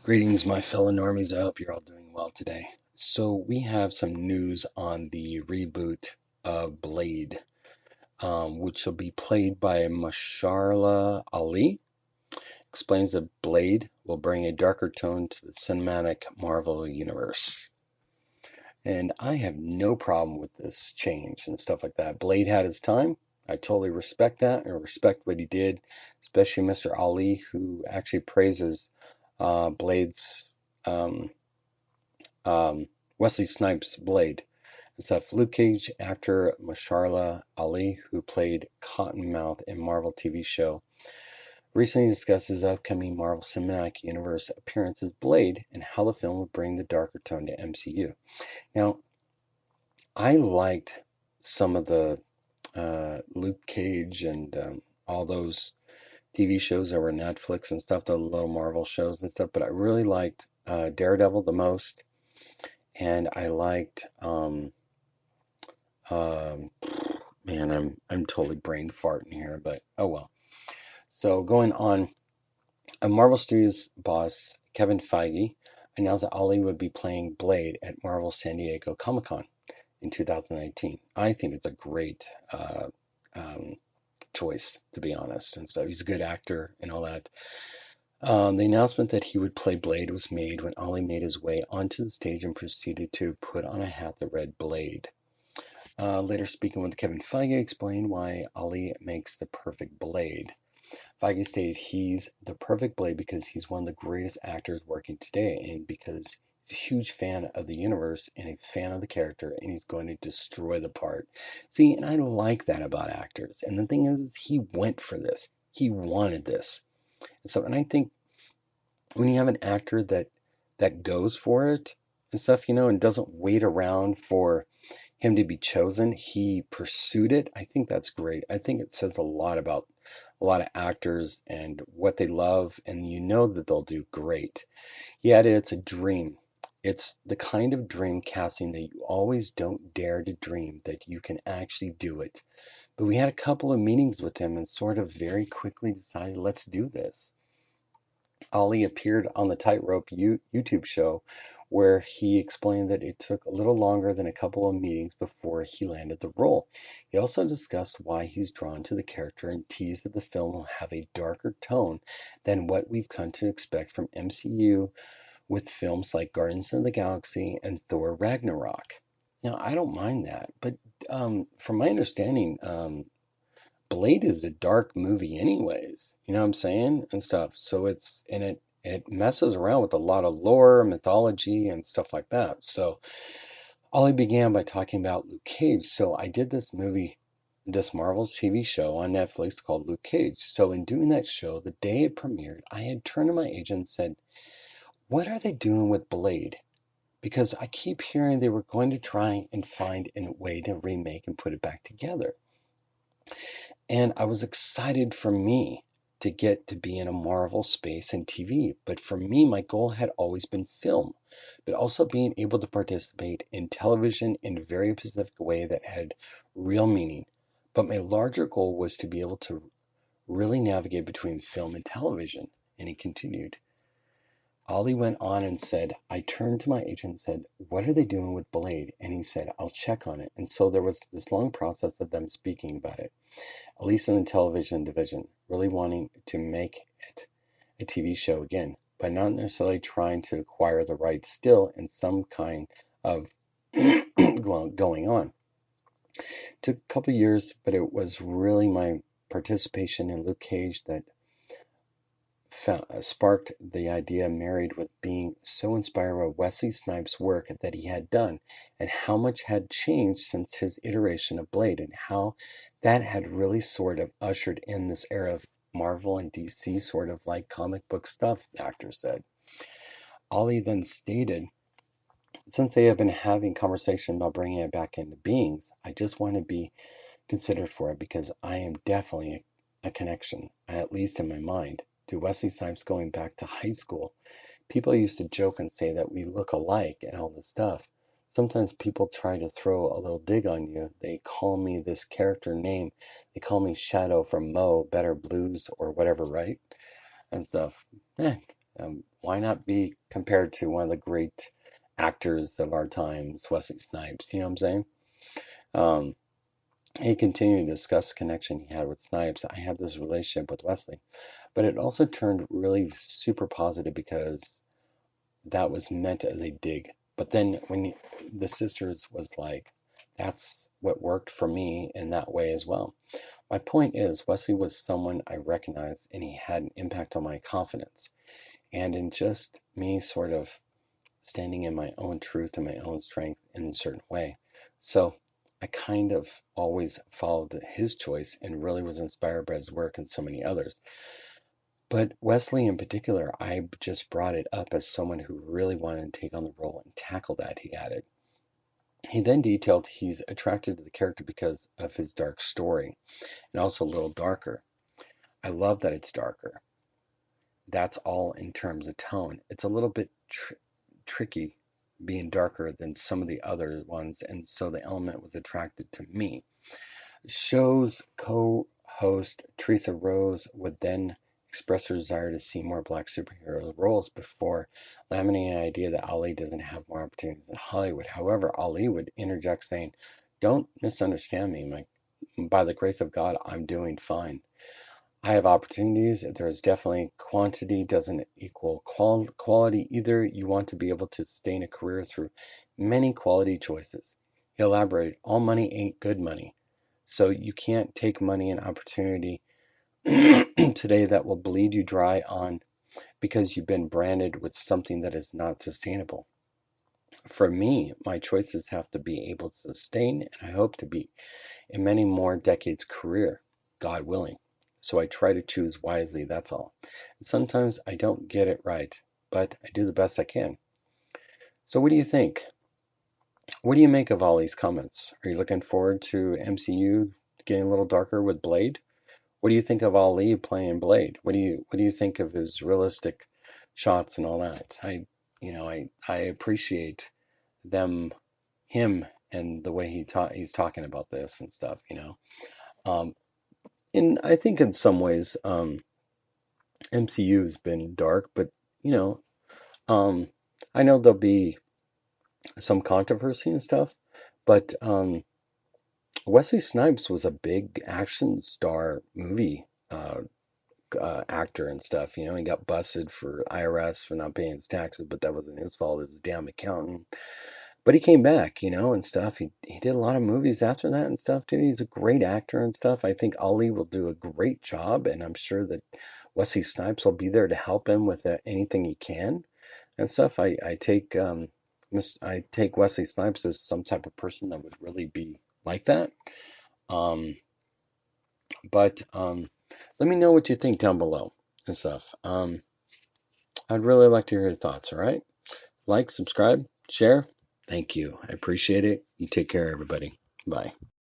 Greetings, my fellow normies. I hope you're all doing well today. So, we have some news on the reboot of Blade, which will be played by Mahershala Ali. Explains that Blade will bring a darker tone to the cinematic Marvel universe. And I have no problem with this change and stuff like that. Blade had his time. I totally respect that and respect what he did, especially Mr. Ali, who actually praises Blade's um, Wesley Snipes' Blade. It's that Luke Cage actor Mahershala Ali, who played Cottonmouth in Marvel TV show, recently discussed his upcoming Marvel Cinematic Universe appearance as Blade and how the film would bring the darker tone to MCU. Now, I liked some of the Luke Cage and all those TV shows that were Netflix and stuff, the little Marvel shows and stuff, but I really liked Daredevil the most, and I liked um, man, I'm totally brain farting here, but oh well. So going on, a Marvel Studios boss, Kevin Feige, announced that Ali would be playing Blade at Marvel San Diego Comic-Con in 2019. I think it's a great um, choice, to be honest. And so he's a good actor and all that. The announcement that he would play Blade was made when Ali made his way onto the stage and proceeded to put on a hat that read Blade. Later speaking with Kevin Feige, explained why Ali makes the perfect Blade. Feige stated he's the perfect Blade because he's one of the greatest actors working today and because he's a huge fan of the universe and a fan of the character and he's going to destroy the part. See, and I like that about actors. And the thing is he went for this. He wanted this. And I think when you have an actor that goes for it and stuff, and doesn't wait around for him to be chosen, he pursued it. I think that's great. I think it says a lot about a lot of actors and what they love, and that they'll do great. Yet it's a dream. It's the kind of dream casting that you always don't dare to dream that you can actually do it. But we had a couple of meetings with him and sort of very quickly decided, let's do this. Ali appeared on the Tightrope YouTube show where he explained that it took a little longer than a couple of meetings before he landed the role. He also discussed why he's drawn to the character and teased that the film will have a darker tone than what we've come to expect from MCU with films like Guardians of the Galaxy and Thor Ragnarok. Now, I don't mind that, but from my understanding, Blade is a dark movie anyways, you know what I'm saying? And stuff. So it messes around with a lot of lore, mythology, and stuff like that. So Ollie began by talking about Luke Cage. So I did this movie, this Marvel's TV show on Netflix called Luke Cage. So in doing that show, the day it premiered, I had turned to my agent and said, what are they doing with Blade? Because I keep hearing they were going to try and find a way to remake and put it back together. And I was excited for me to get to be in a Marvel space and TV. But for me, my goal had always been film, but also being able to participate in television in a very specific way that had real meaning. But my larger goal was to be able to really navigate between film and television. And he continued. Ollie went on and said, I turned to my agent and said, what are they doing with Blade? And he said, I'll check on it. And so there was this long process of them speaking about it, at least in the television division, really wanting to make it a TV show again, but not necessarily trying to acquire the rights still in some kind of going on. It took a couple of years, but it was really my participation in Luke Cage that sparked the idea, married with being so inspired by Wesley Snipes' work that he had done and how much had changed since his iteration of Blade and how that had really sort of ushered in this era of Marvel and DC sort of like comic book stuff, the actor said. Ollie then stated, since they have been having conversation about bringing it back into beings, I just want to be considered for it because I am definitely a connection, at least in my mind, to Wesley Snipes going back to high school. People used to joke and say that we look alike and all this stuff. Sometimes people try to throw a little dig on you. They call me this character name. They call me Shadow from Mo, Better Blues, or whatever, right? And stuff. Why not be compared to one of the great actors of our times, Wesley Snipes? You know what I'm saying? Um, he continued to discuss the connection he had with Snipes. I had this relationship with Wesley, but it also turned really super positive because that was meant as a dig. But then when the sisters was like, that's what worked for me in that way as well. My point is, Wesley was someone I recognized and he had an impact on my confidence and in just me sort of standing in my own truth and my own strength in a certain way. So I kind of always followed his choice and really was inspired by his work and so many others. But Wesley in particular, I just brought it up as someone who really wanted to take on the role and tackle that, he added. He then detailed he's attracted to the character because of his dark story and also a little darker. I love that it's darker. That's all in terms of tone. It's a little bit tricky being darker than some of the other ones, and so the element was attracted to me. Show's co-host Teresa Rose would then express her desire to see more black superhero roles before laminating an idea that Ali doesn't have more opportunities in Hollywood. However, Ali would interject saying, "Don't misunderstand me. By the grace of God, I'm doing fine. I have opportunities. There's definitely quantity doesn't equal quality either. You want to be able to sustain a career through many quality choices." He elaborated, all money ain't good money. So you can't take money and opportunity today that will bleed you dry on because you've been branded with something that is not sustainable. For me, my choices have to be able to sustain, and I hope to be in many more decades career, God willing. So I try to choose wisely, that's all. And sometimes I don't get it right, but I do the best I can. So what do you think? What do you make of all these comments? Are you looking forward to MCU getting a little darker with Blade? What do you think of Ali playing Blade? What do you think of his realistic shots and all that? I appreciate them him and the way he's talking about this and stuff. Um, and I think in some ways, MCU has been dark, but you know, um, I know there'll be some controversy and stuff, but Wesley Snipes was a big action star movie actor and stuff. He got busted for IRS for not paying his taxes, but that wasn't his fault. It was a damn accountant. But he came back, and stuff. He did a lot of movies after that and stuff too. He's a great actor and stuff. I think Ali will do a great job, and I'm sure that Wesley Snipes will be there to help him with anything he can and stuff. I take Wesley Snipes as some type of person that would really be like that. Um, but let me know what you think down below and stuff. I'd really like to hear your thoughts. All right, like, subscribe, share. Thank you. I appreciate it. You take care, everybody. Bye.